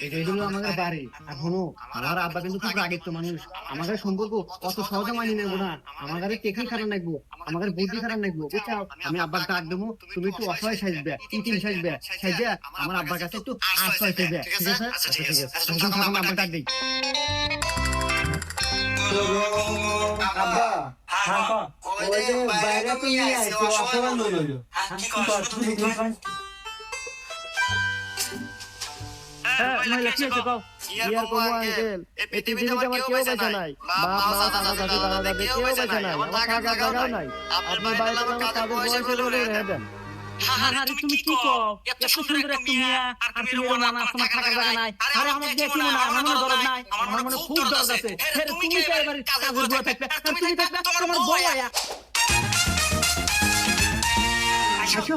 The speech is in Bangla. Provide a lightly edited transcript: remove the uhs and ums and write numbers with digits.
এটাই হলো আমাদের বাড়ি। এখনো আমার আব্বা কিন্তু খুব রাগের তো মানুষ। আমাদের সম্পর্ক অত সহজে মানিয়ে নেবো না। আমাদের টেকনিক খারাপ লাগবো, আমাদের বুদ্ধি খারাপ লাগবো, বুঝছো? আমি আব্বার ডাক দেবো, তুমি একটু অসহায় সাজবে, ইতিম সাজবে, সাজে আমার আব্বার কাছে একটু আশ্রয় চাইবে, ঠিক আছে? আচ্ছা ঠিক আছে, তখন তখন আব্বার ডাক দিই। আব্বা, হ্যাঁ ওই যে বাইরে তুমি আইছো অপমান হইলো। কি কর তুমি কি কর? হ্যাঁ মহিলা কি হয়েছে কও? ইয়ার কোনো আঙ্কেল, এই পৃথিবীতে আমার কেউ বেঁচে নাই। বাপ মা দাদা দাদি দাদা দাদি কেউ বেঁচে নাই। আমার থাকার জায়গাও নাই। আপনি বাড়িতে আমার কাজের বয়সে বলে রেখে দেন। আরে তুমি কি কও? এত সুন্দর একটা মেয়ে আর তুমি ওর নানা তোমার থাকার জায়গা নাই। আরে আমার দিয়ে কি মনে হয়? আমার মনে দরদ নাই। আমার মনে খুব দরদ আছে। আরে তুমি তো এবারে কাজের বুয়া থাকবে। আর তুমি থাকবে তোমার বউ আয়া। আসো।